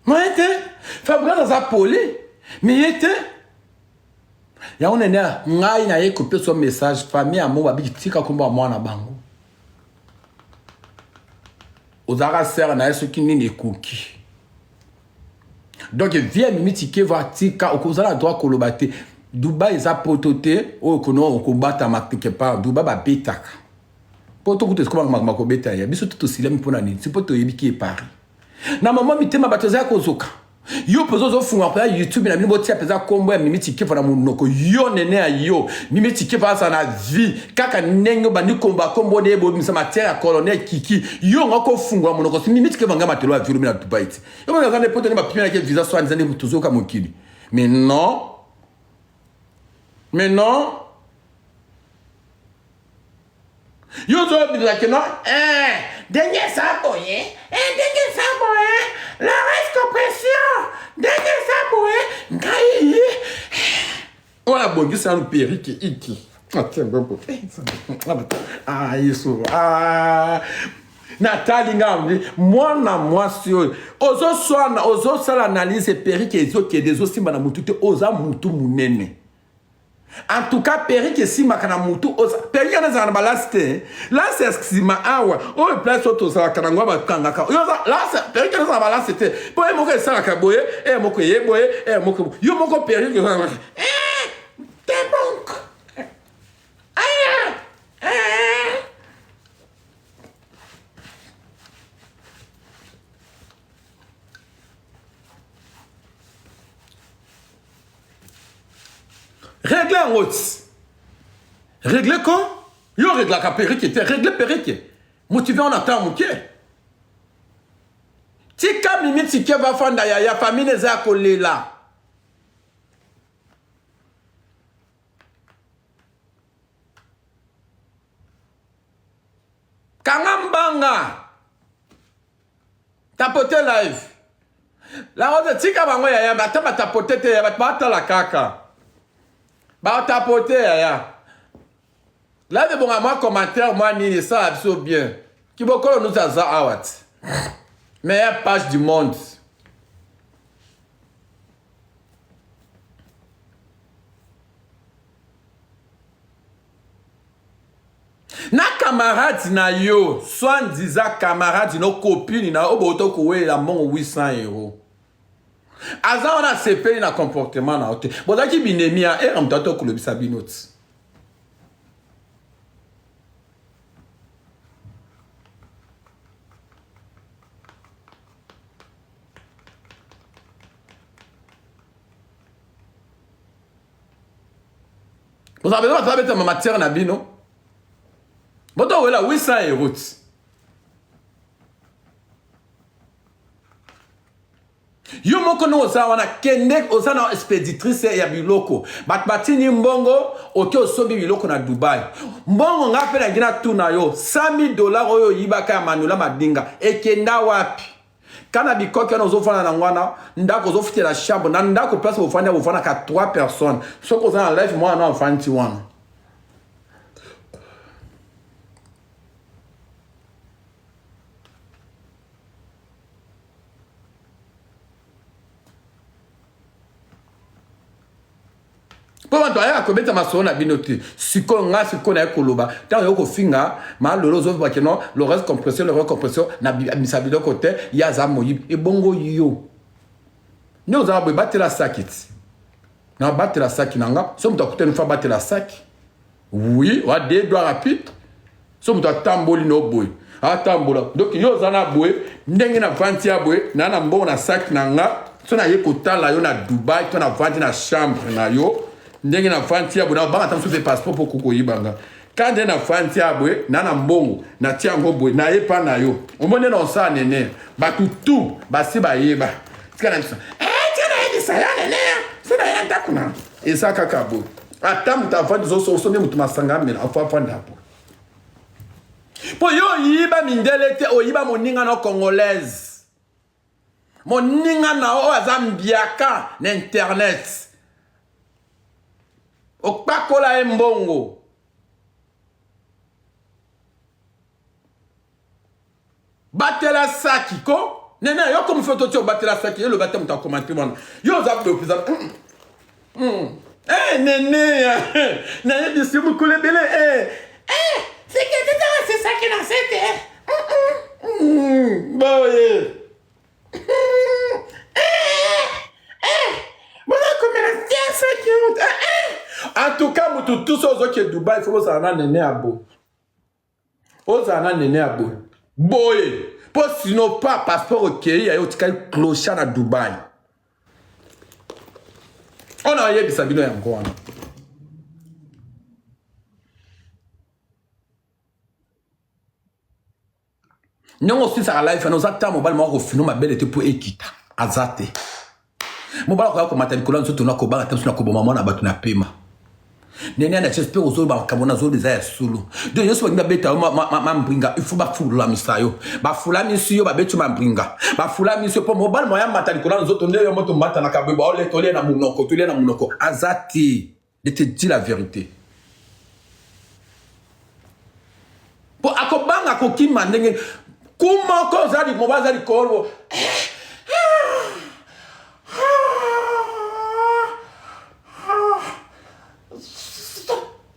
Moi, Fabrice dans sa poli. Mais il était. Il y a un énergie. Il a copié son message. Famille à moi, il a comme moi na bango. Aux arasers, na ce qui n'est cookies. Donc, viens mimitiquer voir tika au cause de la droite kolobate. Dubaï, ils a prototé. Oh, qu'on a combattu à ma quelque part. Dubaï, bah, bétaka. Pour tout ce qu'on m'a bêta, il y a bien tout aussi là, pour l'année. C'est pour te dire qui est Paris. Na maman, mi tema batoza kozoka. Yo pozo funga kwa YouTube na mimi tia peza kombo ya mimi tike fana munoko yo nene ya yo mimi tike fa sa na vie kaka nengo bandi komba kombo de bo misa matière colonel kiki yo ngako fungwa munoko si mimi tike vanga matelo ya vilo na Dubai yo mwana zane poto ne bapimela ke visa so anzane butuzoka mokili mais non yo zo bi la ke non dernier saboye dernier saboye la reste compression dernier saboye ngai ona bongi sa no perike iki atia bombo isso Nathalie ngambi mwana mwasi ozo swana ozo sala analyse perike ezoke dezo simba na mutu te oza mutu munene. En tout cas, Perrick si makana mutu Perrick na zana balaste. Là c'est sima awa. O place auto sa kana ngwa kangaka. Yo là c'est Perrick na zana balaste. Po e moko sala kaboye, e moko yeboye, e moko yo moko Perrick. T'es bon. Régler en route. Régler quoi? Yo règle la Perrick était régler Perrick. Motivé on attend mon pied. Tika mimi tike va fanda ya famille les a collé là. Kangambanga. Tapoter live. La route tika bango ya batama tapoter te ya batata la kaka. Bah tapoter ya. Là de bon à moi commentaire moi ni ça absolument bien. Qui beaucoup nous a ça awat. Meilleure page du monde. Na camarade na yo, soit disant camarade no copine na oboto kowe la mon 800 €. Aza on a CP na comportement na hote. Bozaki binemia e amtato kolobisa binoti. Vous avez besoin de faire ma matière na bino. Boto wela 800 €. Yo moko no oza wana kende oza na expéditrice ya biloko. Batini mbongo oke osobi biloko na Dubai. Mbongo ngape na gina tuna yo $100,000 oyo yibaka ya Manula Madinga. Ekenda wapi? Kana bikoke na ozofana na ngwana ndako ozofutela chambre na ndako place ofana ka 3 personnes. Soko oza na life moi na enfanti wana. Pour toi ya kobeta masona binoti siko na ekoloba tant yoko finga ma lolozo ba keno le reste compression na misabilo côté ya za moyi e bongo yo nous avons battre la sakit na battre la saki nanga so mto akute une fois battre la saki oui wa deux doigts rapides so mto tamboli no boy atambola donc yo zana boy ndenge na vanti ya boy na mbongo na saki nanga so na yekotala yo na Dubai to na vanti na chambre na yo ndenge na fanti ya bona banga tamso pe passeport pour koko yibanga quand na fanti ya bwe na mbongo na tiango bwe na yepa na yo omone na sa nene ba tutu ba si ba yeba tika na misa tina yedi sa ya nene sina ya ndakuna esa kaka bo atamu ta fanti zo so ne mutu masanga mena afa fanda hapo po yo yiba mindelete o yiba moninga na congolaise moninga na o azambiaka na internet Okpakola mbongo. Batela saki ko. Nene, yo comme fait tout battre la sac, le bâtiment t'a commenté moi. Yo za le plus. Eh nene, nene de ce mou coller belé. C'est que c'est ça qui dans cette. Bah oui. Voilà comme elle tient ça qui en tout cas, tous ceux qui sont Dubaï, il faut que ça en nene à beau. Oh, ça en nene à beau. Boy. Pour sinon pas passeport ok, il y a eu un clochard à Dubaï. On a eu des habits encore. Nous aussi ça live, nous attendons mobile moi au final ma belle était pour équita. Azate. Mobile quoi comme matériel colon surtout na ko ba attention na ko maman na batu na pema. Nene na j'espère aux autres ba kamona zo des solo. De yo so ba beta ma mbringa, il faut ba fula misayo. Ba fula misiyo ba betu ma mbringa. Ba fula misiyo pour mobile moya matériel colon zo tonde yo moto mata na kabeba o le tole na munoko, tole na munoko. Azate. Je te dis la vérité. Pour akobanga ko kima ndenge comment ko za di mobile za di kolbo.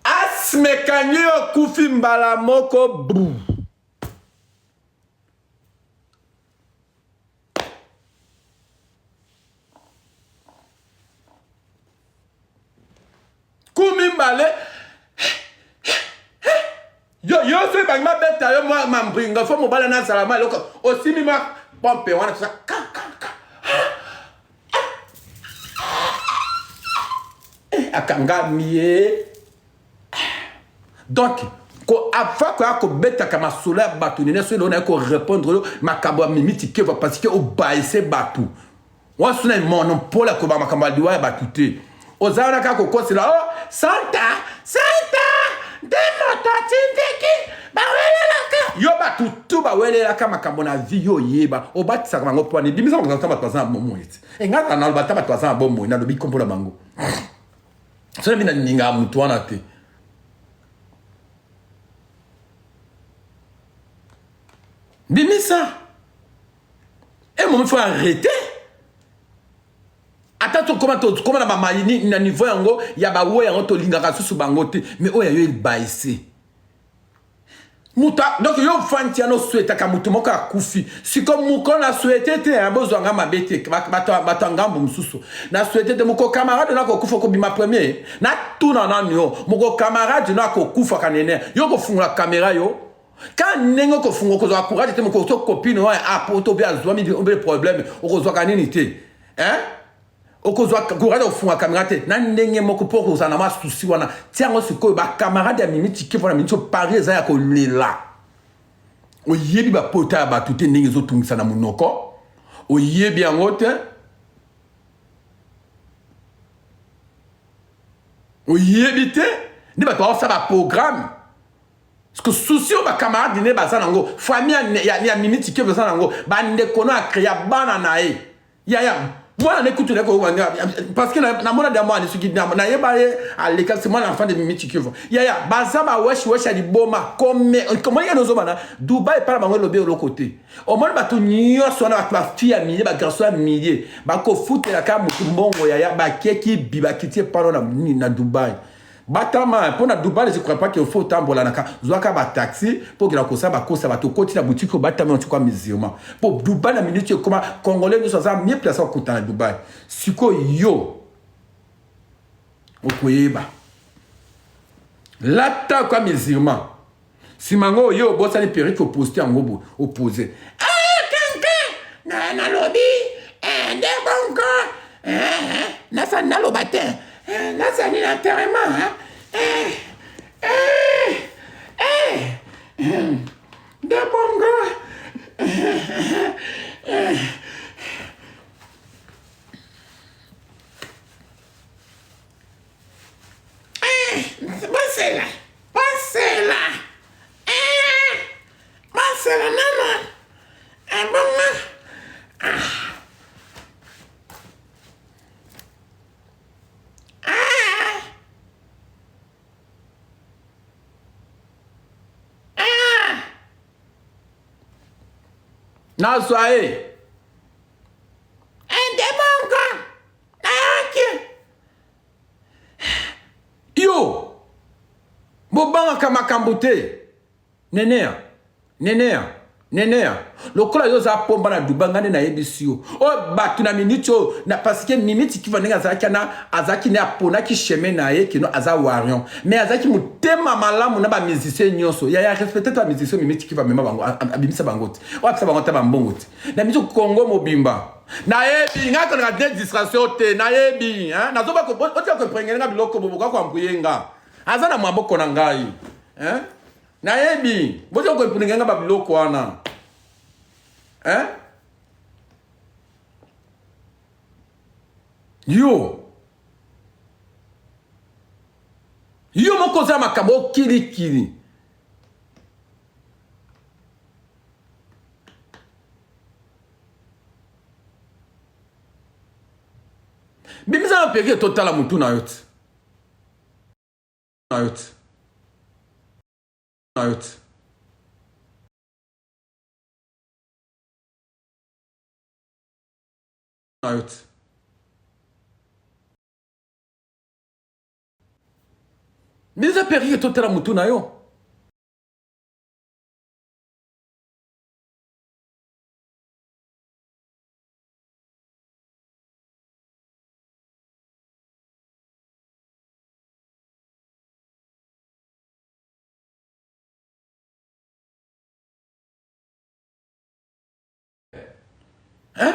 Asmekanyo kufi mbala moko bou. Kumi mbale. Yo so bang ma beta yo moi mambringa fo mo bala na salama loko aussi mi ma pompe wana ça akanga mié. Donc, avant que beta kama sola batu nene so lona ko répondre makabo mimiti ke va parce que au baisse batu. Wa suna monopole ko ba makamba diwa batute. Ozana ka ko c'est là oh Santa de moto tindeki ba wele la ka yo batutu ba wele la ka makambo na vie yo yeba o batisa ka ngo pone bimisa ko nzamba twaza bomo eti. Engata na bataba twaza bomo na lobi kompola mango. So bina ninga mutu wana te. Bimisa. Et moi, il faut arrêter. Attends, comment na mamayini na niveau yango ya ba wo yango to lingaka susu bangote mais o ya yo il baissé. Muta donc yo fanti ano souhaita ka mutu moko akufi. Si comme muko na souhaité te un bozanga mabete batanga mususu. Na souhaité te muko camarade na ko kufa ko bima premier. Na tout na nyo muko camarade na ko kufa kanene. Yo ko fungula caméra yo. Quand nengo ko fungo ko zo courage te muko to copine wa a poto bi azwa mi problème o ko zo kanini te. Hein? Okozwa courage au fond à caméra te na ndenge moko poko za na masusi wana tiango sikoyo ba camarade ya minute ki fona minute pari za ya ko lela o yebi ba pota ba tout ndenge zo tungisa na munoko o yebi yango te o yebi te ni ba to ça ba programme parce que souci o ba camarade ne ba za nango famille ya minute ki za nango ba ndeko no a créer bana na e ya moi, n'écoute pas parce que na mona de moi, ce qui na yeba à l'école, c'est moi l'enfant de Mimi Tikevo. Ya, bazaba wesh ali boma comment ya nozo bana Dubaï par bango lobé au côté. Au moins ba to nyo so na ba fille à millier ba garçon à millier. Ba ko foot la ka mutu mbongo ya ba keki biba kitie paro na Dubaï. Batama pour na Dubaï, je crois pas qu'il faut tambola naka zwaka ba taxi pour que la kosa ba kosa ba to koti na boutique au batama on tukwa musulman. Pour Dubaï na minute comme congolais nous ça mieux placé au côté na Dubaï. Siko yo okoyeba. Lata kwa musulman. Simango yo bossa ni perruque opposé en gobo opposé. Na lobby de bongo na sa na lo batin. Là, ça n'est l'enterrement. De bon gars. Passez-la. Passez-la. Passez-la, maman. Un bon gars. Na soye makambo te. Nenea. Lokola yo za pomba na dubanga na yebisio. O batu na minito na parce que mimiti ki vanenga azaki ne apona ki chemin na ye ki no aza warion. Mais azaki mutema malamu na ba musicien nyonso. Ya respecter toi musicien mimiti ki va mema bango abimisa bangote. O apesa bango ta bambongote. Na mizo Congo mobimba. Na yebi ngaka na des distraction te na yebi hein na zoba ko otia ko prengenga biloko boboka kwa mpuyenga. Azana mwamboko na ngai. Hein? Na yebi, bozo ko prengenga ba biloko wana. Hein? Yo moko za makambo kili. Bimisa na peke total mutu na yote. Bimisa peke total mutu na yo. Hein?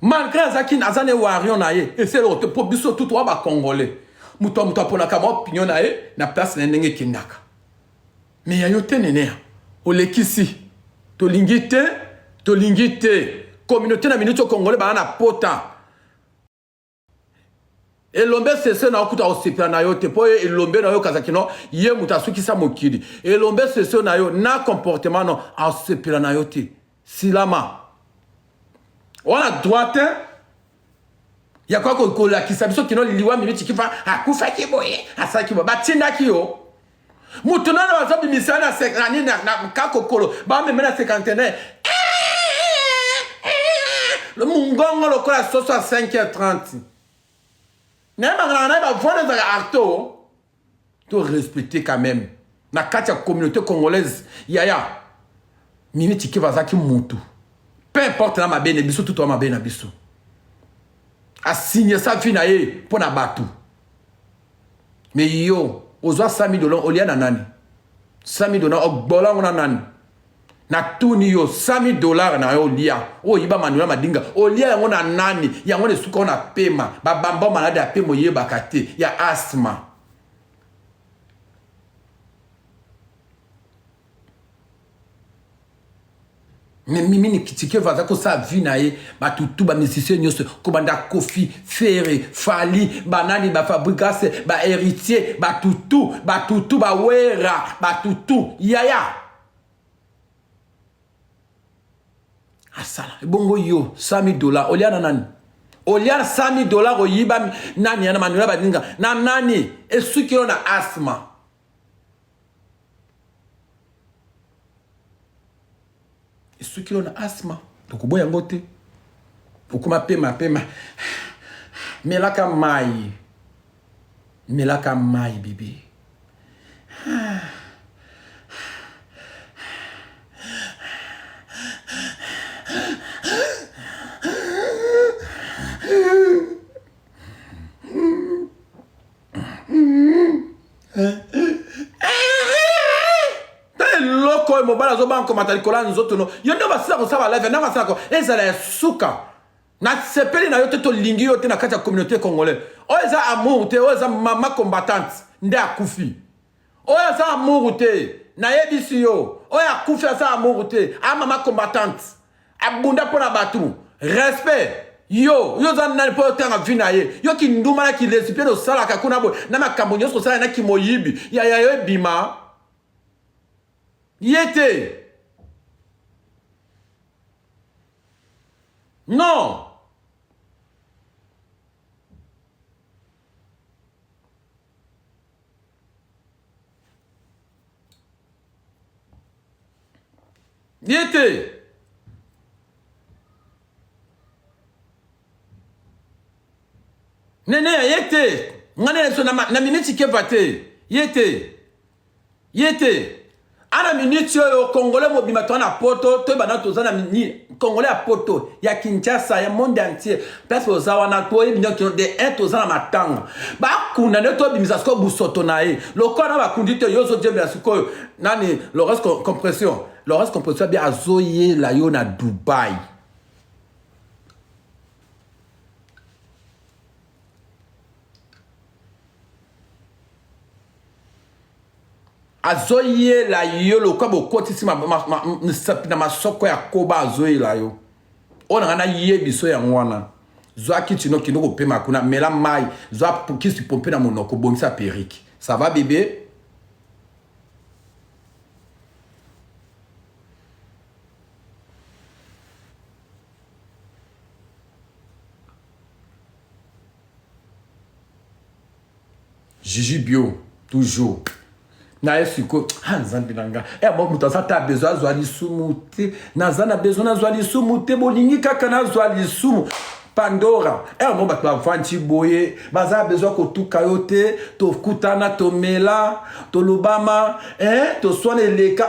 Malgré azane warion na ye, et c'est le pour biso tout wa ba congolais. Muto pona kama opinion na ye na place na ndenge kindaka. Mais ya yote nenea. Olekisi. Tolingite. Communauté na minute congolais ba na pota. Elombe sese na okuta osipla na yo te po elombe na yo kazakino ye mutasuki sa mokili. Elombe sese na yo na comportement no osipla na yo te. Silama. On a droite. Il y a quoi qu'on la qui s'abso qui non liwa minute qui fa akufa ki boye asa ki bo batinda ki yo. Mutuna na wazabi misana sekani na kakokolo ba me mena cinquantenaire. Le mungongo le kola soso à 5h30. Nema na ba voix de arto. Tu respecter quand même. Na katia communauté congolaise yaya. Minute qui va zaki mutu. Peu importe na mabene biso tout ma bena biso. A signé ça finaye pour na batu. Mais yo, ozo $100,000 olia na nani. $100,000 okbola ngona nani. Na tuni yo $100,000 na yo lia. O yiba manuela madinga. Olia yango na nani. Yango ne suka na pema. Ba bamba malade a pemo yeba kate. Ya asthma. Mais mimi kitike vaza ko sa vie na ye ba tutu ba musicien nyos ko banda Kofi Ferre Fali banani ba Fabrikas ba héritier ba tutu ba wera ba tutu yaya asala bongo yo $100,000 oliana nani oliana $100,000 oyiba nani yana manuela badinga na nani esukiro na asthma. Et ceux qui ont asthme, donc boya ngote, ukuma pema. Melaka mai bébé. Loko mobala zo banko matalikola nzoto no yondo basila ko saba live na basila ko ezala suka na sepeli na yote to lingi yote na kati ya communauté congolaise o eza amour te o eza mama combattante nde akufi o eza amour te na yebisi yo o ya kufi eza amour te a mama combattante abunda pona batu respect yo za nani po tanga vina ye yo ki nduma na ki lesipie do sala ka kuna bo na makambo nyonso sala na ki moyibi ya yo bima yete non yete nene yete ngane so na minute ke vate Yete. Ana minute yo Congolais mobima to na poto to bana to na mini Congolais a poto ya Kinshasa ya monde entier place aux wana to ebinyo ki de un to na matanga ba kuna ne to bimisa ko busoto na e lokona ba kundite yozo jembe siko nani Laurence compression bien azoye la yo na Dubai. Azoye la yo lo kwa bokoti si na masoko ya koba azoye la yo ona ngana ye biso ya ngwana zwa kitino kinoko pe makuna mela mai zwa kisi pompe na monoko bongisa periki ça va bébé. Gigi Bio toujours na esiko nzambi nanga bon mutu ta besoin zwa lisumu te nazana besoin zwa lisumu te bolingi kaka na zwa lisumu Pandora bon bato bavanti boye baza besoin kotuka yo te tokutana tomela tolobama toswana eleka